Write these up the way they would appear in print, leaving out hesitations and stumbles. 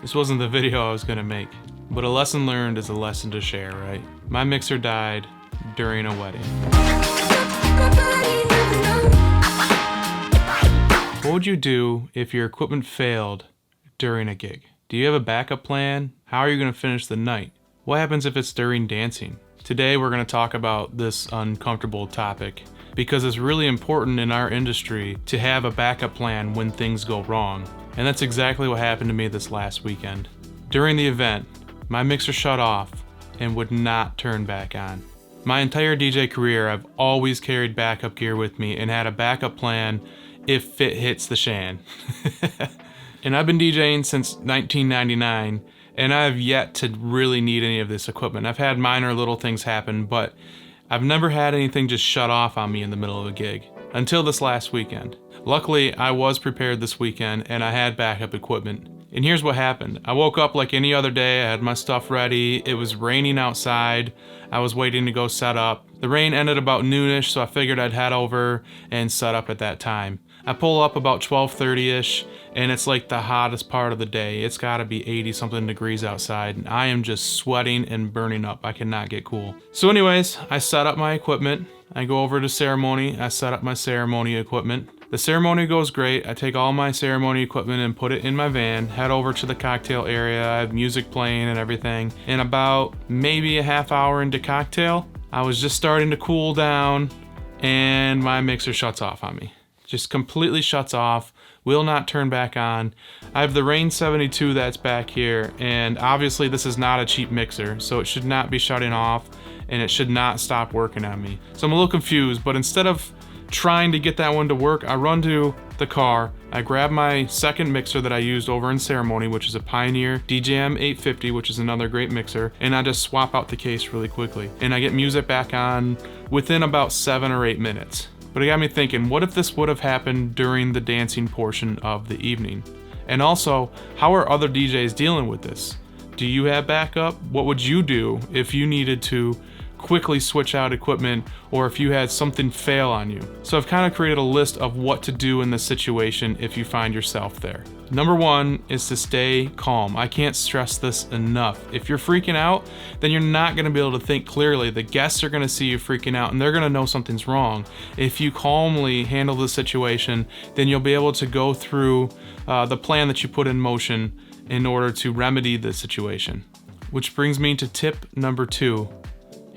This wasn't the video I was gonna make, but a lesson learned is a lesson to share, right? My mixer died during a wedding. What would you do if your equipment failed during a gig? Do you have a backup plan? How are you gonna finish the night? What happens if it's during dancing? Today we're gonna talk about this uncomfortable topic because it's really important in our industry to have a backup plan when things go wrong. And that's exactly what happened to me this last weekend. During the event, my mixer shut off and would not turn back on. My entire DJ career, I've always carried backup gear with me and had a backup plan if it hits the shan. And I've been DJing since 1999, and I've yet to really need any of this equipment. I've had minor little things happen, but I've never had anything just shut off on me in the middle of a gig until this last weekend. Luckily, I was prepared this weekend and I had backup equipment. And here's what happened. I woke up like any other day, I had my stuff ready, it was raining outside, I was waiting to go set up. The rain ended about noonish, so I figured I'd head over and set up at that time. I pull up about 12:30ish, and it's like the hottest part of the day. It's gotta be 80 something degrees outside, and I am just sweating and burning up. I cannot get cool. So anyways, I set up my equipment. I go over to ceremony, I set up my ceremony equipment. The ceremony goes great. I take all my ceremony equipment and put it in my van, head over to the cocktail area. I have music playing and everything. And about maybe a half hour into cocktail, I was just starting to cool down and my mixer shuts off on me. Just completely shuts off, will not turn back on. I have the Rain 72 that's back here, and obviously this is not a cheap mixer, so it should not be shutting off and it should not stop working on me. So I'm a little confused, but instead of trying to get that one to work, I run to the car, I grab my second mixer that I used over in ceremony, which is a Pioneer DJM 850, which is another great mixer, and I just swap out the case really quickly. And I get music back on within about 7 or 8 minutes. But it got me thinking, what if this would have happened during the dancing portion of the evening? And also, how are other DJs dealing with this? Do you have backup? What would you do if you needed to quickly switch out equipment or if you had something fail on you? So I've kind of created a list of what to do in this situation if you find yourself there. Number one is to stay calm. I can't stress this enough. If you're freaking out, then you're not going to be able to think clearly. The guests are going to see you freaking out and they're going to know something's wrong. If you calmly handle the situation, then you'll be able to go through the plan that you put in motion in order to remedy the situation. Which brings me to tip number 2.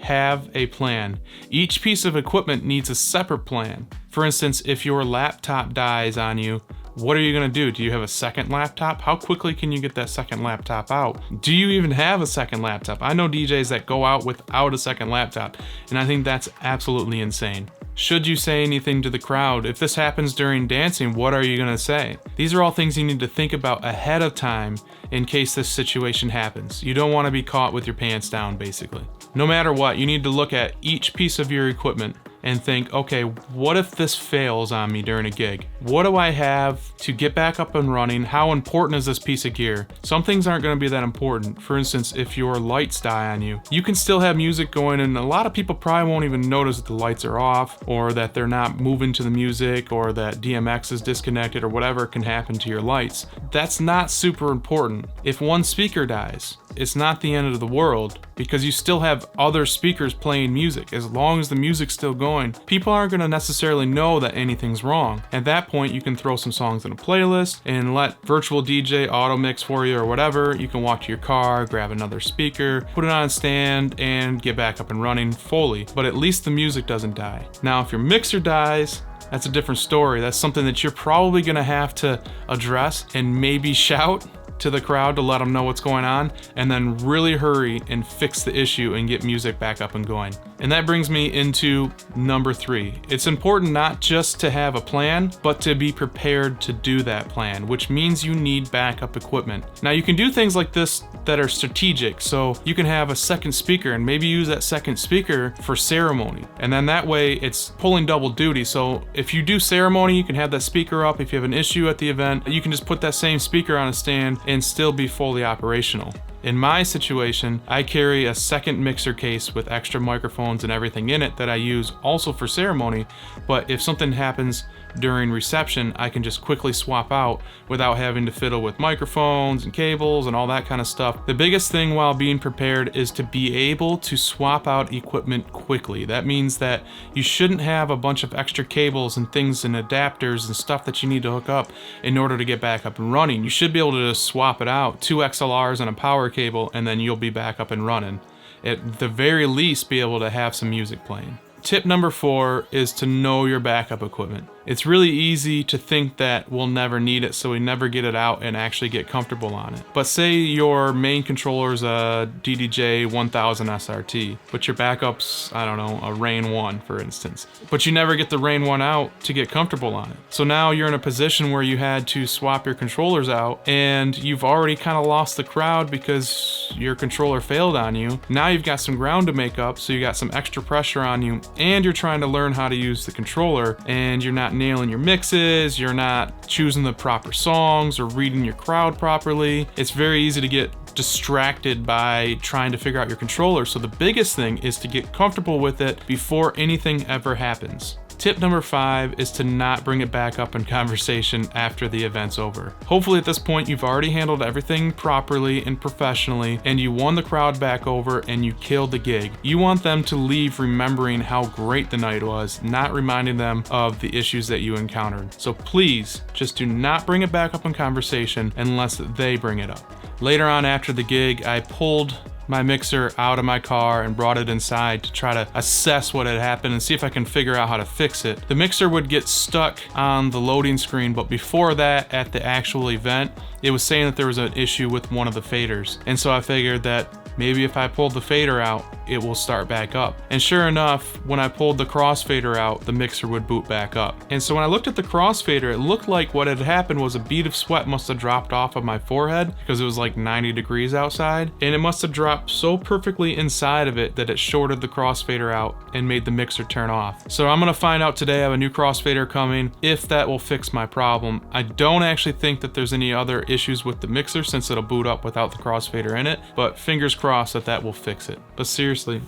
Have a plan. Each piece of equipment needs a separate plan. For instance, if your laptop dies on you, what are you gonna do? Do you have a second laptop? How quickly can you get that second laptop out? Do you even have a second laptop? I know DJs that go out without a second laptop, and I think that's absolutely insane. Should you say anything to the crowd? If this happens during dancing, what are you gonna say? These are all things you need to think about ahead of time in case this situation happens. You don't wanna be caught with your pants down, basically. No matter what, you need to look at each piece of your equipment and think, okay, what if this fails on me during a gig? What do I have to get back up and running? How important is this piece of gear? Some things aren't gonna be that important. For instance, if your lights die on you, you can still have music going, and a lot of people probably won't even notice that the lights are off or that they're not moving to the music or that DMX is disconnected or whatever can happen to your lights. That's not super important. If one speaker dies, it's not the end of the world because you still have other speakers playing music. As long as the music's still going, people aren't going to necessarily know that anything's wrong. At that point, you can throw some songs in a playlist and let virtual DJ auto mix for you or whatever. You can walk to your car, grab another speaker, put it on a stand, and get back up and running fully. But at least the music doesn't die. Now, if your mixer dies, that's a different story. That's something that you're probably going to have to address and maybe shout to the crowd to let them know what's going on, and then really hurry and fix the issue and get music back up and going. And that brings me into number 3. It's important not just to have a plan, but to be prepared to do that plan, which means you need backup equipment. Now you can do things like this that are strategic, so you can have a second speaker and maybe use that second speaker for ceremony, and then that way it's pulling double duty. So if you do ceremony, you can have that speaker up. If you have an issue at the event, you can just put that same speaker on a stand and still be fully operational. In my situation, I carry a second mixer case with extra microphones and everything in it that I use also for ceremony, but if something happens during reception, I can just quickly swap out without having to fiddle with microphones and cables and all that kind of stuff. The biggest thing while being prepared is to be able to swap out equipment quickly. That means that you shouldn't have a bunch of extra cables and things and adapters and stuff that you need to hook up in order to get back up and running. You should be able to just swap it out, 2 XLRs and a power cable, and then you'll be back up and running. At the very least, be able to have some music playing. Tip number 4 is to know your backup equipment. It's really easy to think that we'll never need it, so we never get it out and actually get comfortable on it. But say your main controller is a DDJ 1000 SRT, but your backup's, I don't know, a Rain 1, for instance. But you never get the Rain 1 out to get comfortable on it. So now you're in a position where you had to swap your controllers out, and you've already kind of lost the crowd because your controller failed on you. Now you've got some ground to make up, so you got some extra pressure on you, and you're trying to learn how to use the controller, and you're not nailing your mixes, you're not choosing the proper songs or reading your crowd properly. It's very easy to get distracted by trying to figure out your controller. So the biggest thing is to get comfortable with it before anything ever happens. Tip number 5 is to not bring it back up in conversation after the event's over. Hopefully at this point you've already handled everything properly and professionally, and you won the crowd back over and you killed the gig. You want them to leave remembering how great the night was, not reminding them of the issues that you encountered. So please, just do not bring it back up in conversation unless they bring it up. Later on after the gig, I pulled my mixer out of my car and brought it inside to try to assess what had happened and see if I can figure out how to fix it. The mixer would get stuck on the loading screen, but before that, at the actual event, it was saying that there was an issue with one of the faders. And so I figured that maybe if I pulled the fader out, it will start back up. And sure enough, when I pulled the crossfader out, the mixer would boot back up. And so when I looked at the crossfader, it looked like what had happened was a bead of sweat must have dropped off of my forehead because it was like 90 degrees outside. And it must have dropped so perfectly inside of it that it shorted the crossfader out and made the mixer turn off. So I'm gonna find out today. I have a new crossfader coming, if that will fix my problem. I don't actually think that there's any other issues with the mixer since it'll boot up without the crossfader in it, but fingers crossed that that will fix it. But seriously,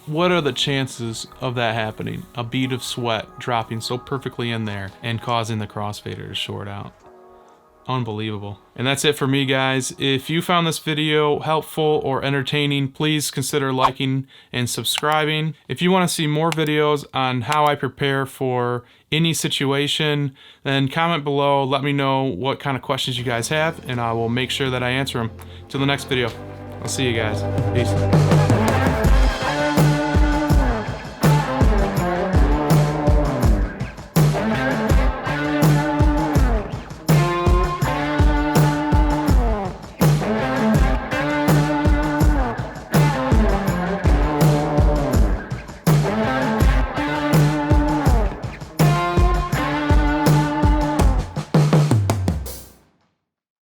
what are the chances of that happening? A bead of sweat dropping so perfectly in there and causing the crossfader to short out. Unbelievable. And that's it for me, guys. If you found this video helpful or entertaining, please consider liking and subscribing. If you want to see more videos on how I prepare for any situation, then comment below. Let me know what kind of questions you guys have, and I will make sure that I answer them. Till the next video, I'll see you guys. Peace.